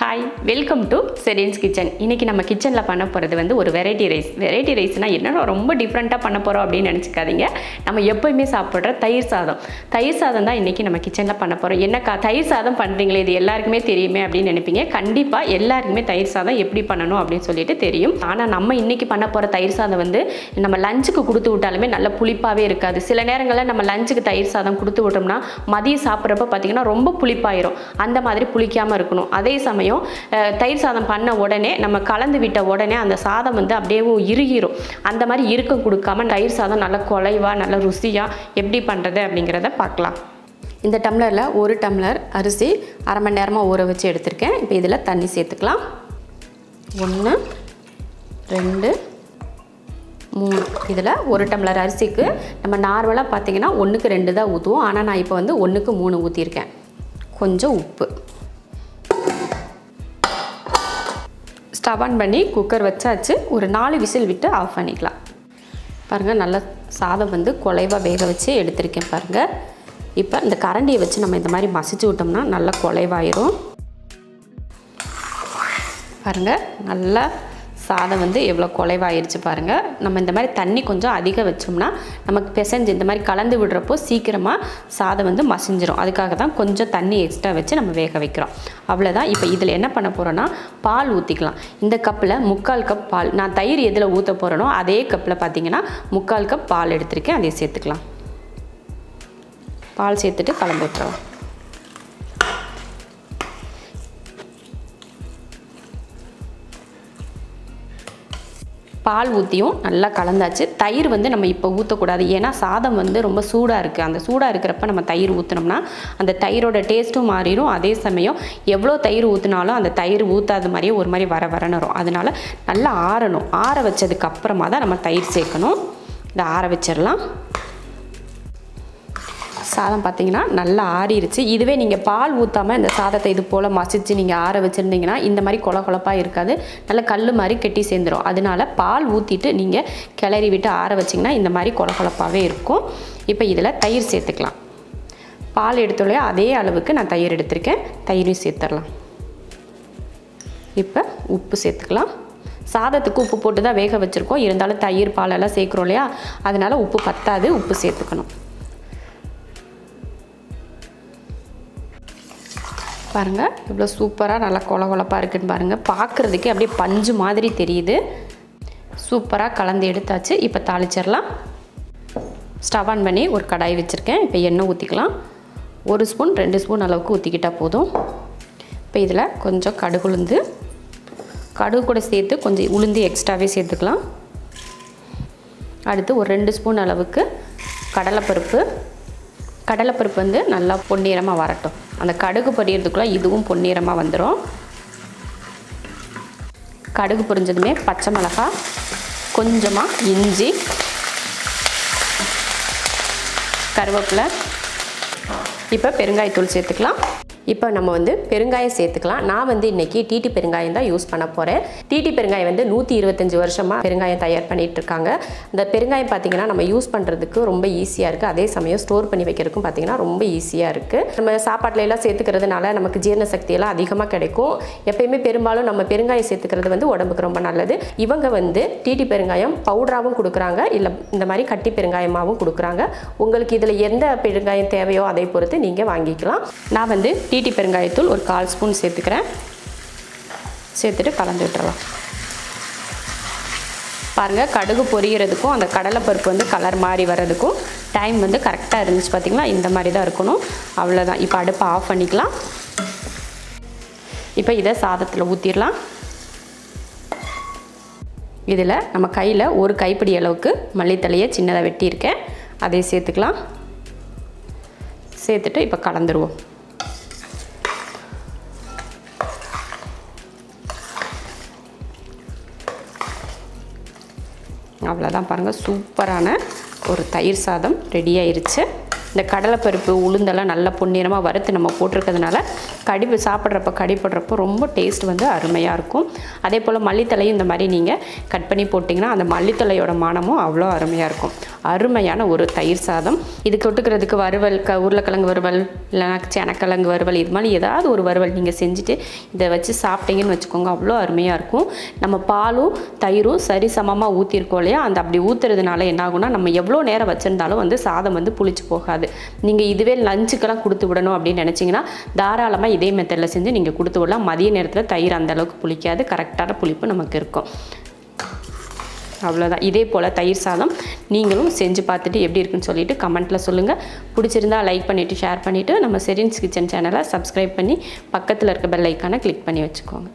Hi welcome to Sereen's kitchen. இன்றைக்கி நம்ம கிச்சனில் பண்ண போகிறது வந்து ஒரு வெரைட்டி ரைஸ்னால் என்னென்னா ரொம்ப டிஃப்ரெண்ட்டாக பண்ண போகிறோம் அப்படின்னு நினச்சிக்காதீங்க. நம்ம எப்போயுமே சாப்பிட்ற தயிர் சாதம் தான் இன்றைக்கி நம்ம கிச்சனில் பண்ண போகிறோம். என்னக்கா தயிர் சாதம் பண்ணுறீங்களே, இது எல்லாருக்குமே தெரியுமே அப்படின்னு நினைப்பீங்க. கண்டிப்பாக எல்லாருக்குமே தயிர் சாதம் எப்படி பண்ணணும் அப்படின்னு சொல்லிட்டு தெரியும். ஆனால் நம்ம இன்றைக்கி பண்ண போகிற தயிர் சாதம் வந்து நம்ம லஞ்சுக்கு கொடுத்து விட்டாலுமே நல்ல புளிப்பாகவே இருக்காது. சில நேரங்களில் நம்ம லஞ்சுக்கு தயிர் சாதம் கொடுத்து விட்டோம்னா மதியம் சாப்பிட்றப்ப பார்த்திங்கன்னா ரொம்ப புளிப்பாயிரும். அந்த மாதிரி புளிக்காமல் இருக்கணும். அதே சமயம் தயிர் சாதம் பண்ண உடனே நம்ம கலந்து விட்ட உடனே அந்த சாதம் வந்து அப்படியே இறுகிரும். அந்த மாதிரி இருக்க கொடுக்காம தயிர் சாதம் நல்ல குலைவா நல்ல ருசியாக எப்படி பண்ணுறது அப்படிங்கிறத பார்க்கலாம். இந்த டம்ளரில் ஒரு டம்ளர் அரிசி அரை மணி நேரமாக ஊற வச்சு எடுத்திருக்கேன். இப்போ இதில் தண்ணி சேர்த்துக்கலாம். 1 2 3. இதில் ஒரு டம்ளர் அரிசிக்கு நம்ம நார்மலாக பார்த்திங்கன்னா 1க்கு 2 தான் ஊற்றுவோம். ஆனால் நான் இப்போ வந்து 1க்கு 3 ஊற்றிருக்கேன். கொஞ்சம் உப்பு. ஸ்டவ் ஆன் பண்ணி குக்கர் வச்சாச்சு. ஒரு 4 விசில் விட்டு ஆஃப் பண்ணிக்கலாம். பாருங்கள், நல்ல சாதம் வந்து குலைவாக வேக வச்சு எடுத்திருக்கேன் பாருங்கள். இப்போ இந்த கரண்டியை வச்சு நம்ம இந்த மாதிரி மசிச்சு விட்டோம்னா நல்லா குலைவாயிரும். பாருங்கள், நல்லா சாதம் வந்து எவ்வளோ குலைவாயிருச்சு பாருங்கள். நம்ம இந்த மாதிரி தண்ணி கொஞ்சம் அதிகம் வச்சோம்னா நமக்கு பிசைஞ்சு இந்த மாதிரி கலந்து விடுறப்போ சீக்கிரமாக சாதம் வந்து மசிஞ்சிரும். அதுக்காக தான் கொஞ்சம் தண்ணி எக்ஸ்ட்ரா வச்சு நம்ம வேக வைக்கிறோம். அவ்வளோதான். இப்போ இதில் என்ன பண்ண போகிறோன்னா பால் ஊற்றிக்கலாம். இந்த கப்பில் 3/4 கப் பால். நான் தயிர் எதில் ஊற்ற போகிறேனோ அதே கப்பில் பார்த்திங்கன்னா 3/4 கப் பால் எடுத்திருக்கேன். அதை சேர்த்துக்கலாம். பால் சேர்த்துட்டு கலந்து விட்டுறோம். பால் ஊற்றியும் நல்லா கலந்தாச்சு. தயிர் வந்து நம்ம இப்போ ஊற்றக்கூடாது. ஏன்னா சாதம் வந்து ரொம்ப சூடாக இருக்குது. அந்த சூடாக இருக்கிறப்ப நம்ம தயிர் ஊற்றினோம்னா அந்த தயிரோட டேஸ்ட்டும் மாறிடும். அதே சமயம் எவ்வளோ தயிர் ஊற்றினாலும் அந்த தயிர் ஊற்றாத மாதிரியே ஒரு மாதிரி வரன்னு வரும். அதனால் நல்லா ஆறணும். ஆற வச்சதுக்கு அப்புறமா தான் நம்ம தயிர் சேர்க்கணும். இதை ஆற வச்சிடலாம். சாதம் பார்த்திங்கன்னா நல்லா ஆறிடுச்சு. இதுவே நீங்கள் பால் ஊற்றாமல் இந்த சாதத்தை இது போல் மசிச்சு நீங்கள் ஆற வச்சுருந்தீங்கன்னா இந்த மாதிரி கொலப்பாக இருக்காது. நல்ல கல் மாதிரி கெட்டி சேர்ந்துடும். அதனால பால் ஊற்றிட்டு நீங்கள் கிளறி விட்டு ஆற வச்சிங்கன்னா இந்த மாதிரி கொலப்பாகவே இருக்கும். இப்போ இதில் தயிர் சேர்த்துக்கலாம். பால் எடுத்தோடனே அதே அளவுக்கு நான் தயிர் எடுத்திருக்கேன். தயிரையும் சேர்த்துடலாம். இப்போ உப்பு சேர்த்துக்கலாம். சாதத்துக்கு உப்பு போட்டு தான் வேக வச்சுருக்கோம். இருந்தாலும் தயிர் பாலெல்லாம் சேர்க்குறோம் இல்லையா, அதனால் உப்பு பத்தாது. உப்பு சேர்த்துக்கணும். பாருங்கள், இவ்வளோ சூப்பராக நல்லா கொலப்பாக இருக்குன்னு பாருங்கள். பார்க்குறதுக்கே அப்படியே பஞ்சு மாதிரி தெரியுது. சூப்பராக கலந்து எடுத்தாச்சு. இப்போ தாளிச்சிடலாம். ஸ்டவ் ஆன் பண்ணி ஒரு கடாய் வச்சுருக்கேன். இப்போ எண்ணெய் ஊற்றிக்கலாம். 1 ஸ்பூன் 2 ஸ்பூன் அளவுக்கு ஊற்றிக்கிட்டால் போதும். இப்போ இதில் கொஞ்சம் கடுகு கூட சேர்த்து கொஞ்சம் உளுந்து எக்ஸ்ட்ராவே சேர்த்துக்கலாம். அடுத்து ஒரு 2 ஸ்பூன் அளவுக்கு கடலைப்பருப்பு வந்து நல்லா பொன்னிறமாக வரட்டும். அந்த கடுகு பொரியறதுக்குள்ளே இதுவும் பொன்னிறமாக வந்துடும். கடுகு பொரிஞ்சதுமே பச்சை மிளகாய், கொஞ்சமாக இஞ்சி, கருவேப்பிலை, இப்போ பெருங்காயத்தூள் சேர்த்துக்கலாம். இப்போ நம்ம வந்து பெருங்காயம் சேர்த்துக்கலாம். நான் வந்து இன்றைக்கி டிடி பெருங்காயம் தான் யூஸ் பண்ண போகிறேன். டிடி பெருங்காயம் வந்து 125 வருஷமாக பெருங்காயம் தயார் பண்ணிகிட்டு இருக்காங்க. இந்த பெருங்காயம் பார்த்திங்கன்னா நம்ம யூஸ் பண்ணுறதுக்கு ரொம்ப ஈஸியாக இருக்குது. அதே சமயம் ஸ்டோர் பண்ணி வைக்கிறதுக்கும் பார்த்திங்கன்னா ரொம்ப ஈஸியாக இருக்குது. நம்ம சாப்பாட்டில் எல்லாம் சேர்த்துக்கிறதுனால நமக்கு ஜீரண சக்தியெல்லாம் அதிகமாக கிடைக்கும். எப்பயுமே பெரும்பாலும் நம்ம பெருங்காயம் சேர்த்துக்கிறது வந்து உடம்புக்கு ரொம்ப நல்லது. இவங்க வந்து டிடி பெருங்காயம் பவுடராகவும் கொடுக்குறாங்க, இல்லை இந்த மாதிரி கட்டி பெருங்காயமாகவும் கொடுக்குறாங்க. உங்களுக்கு இதில் எந்த பெருங்காயம் தேவையோ அதை பொறுத்து நீங்கள் வாங்கிக்கலாம். நான் வந்து டிடி பெருங்காயத்தூள் ஒரு 1/4 ஸ்பூன் சேர்த்துக்கிறேன். சேர்த்துட்டு கலந்து விட்டுறலாம். பாருங்கள், கடுகு பொரியறதுக்கும் அந்த கடலைப்பருப்பு வந்து கலர் மாறி வர்றதுக்கும் டைம் வந்து கரெக்டாக இருந்துச்சு. பார்த்திங்களா, இந்த மாதிரி தான் இருக்கணும். அவ்வளோதான். இப்போ அடுப்பை ஆஃப் பண்ணிக்கலாம். இப்போ இதை சாதத்தில் ஊற்றிடலாம். இதில் நம்ம கையில் ஒரு கைப்பிடி அளவுக்கு மல்லித்தலையை சின்னதாக வெட்டியிருக்கேன். அதை சேர்த்துக்கலாம். சேர்த்துட்டு இப்போ கலந்துருவோம். அவ்வளோதான். பாருங்கள், சூப்பரான ஒரு தயிர் சாதம் ரெடி ஆயிருச்சு. இந்த கடலைப்பருப்பு உளுந்தெல்லாம் நல்லா பொன்னிறமாக வறுத்து நம்ம போட்டிருக்கிறதுனால சாப்பிட்றப்ப கடிப்படுறப்போ ரொம்ப டேஸ்ட் வந்து அருமையாக இருக்கும். அதே போல் மல்லித்தலையும் இந்த மாதிரி நீங்கள் கட் பண்ணி போட்டிங்கன்னா அந்த மல்லித்தலையோட மனமும் அவ்வளோ அருமையாக இருக்கும். அருமையான ஒரு தயிர் சாதம். இது தொட்டுக்கிறதுக்கு வறுவல், உருளைக்கிழங்கு வறுவல், இல்லைனா சேனக்கிழங்கு வறுவல், இது மாதிரி ஏதாவது ஒரு வறுவல் நீங்கள் செஞ்சுட்டு இதை வச்சு சாப்பிட்டீங்கன்னு வச்சுக்கோங்க, அவ்வளோ அருமையாக இருக்கும். நம்ம பாலும் தயிரும் சரி சமமாக ஊற்றிருக்கோம் இல்லையா, அந்த அப்படி ஊற்றுறதுனால என்ன ஆகும்னா நம்ம எவ்வளோ நேரம் வச்சுருந்தாலும் வந்து சாதம் வந்து புளிச்சு போகாது. நீங்கள் இதுவே லஞ்சுக்கெல்லாம் கொடுத்து விடணும் அப்படின்னு நினச்சிங்கன்னா தாராளமாக இதே மெத்தடில் செஞ்சு நீங்கள் கொடுத்து விடலாம். மதிய நேரத்தில் தயிர் அந்தளவுக்கு புளிக்காது, கரெக்டான புளிப்பு நமக்கு இருக்கும். அவ்வளோதான். இதே போல் தயிர் சாதம் நீங்களும் செஞ்சு பார்த்துட்டு எப்படி இருக்குன்னு சொல்லிவிட்டு கமெண்ட்டில் சொல்லுங்கள். பிடிச்சிருந்தா லைக் பண்ணிவிட்டு ஷேர் பண்ணிவிட்டு நம்ம செரின்ஸ் கிச்சன் சேனலை சப்ஸ்கிரைப் பண்ணி பக்கத்தில் இருக்க பெல் ஐக்கானை கிளிக் பண்ணி வச்சுக்கோங்க.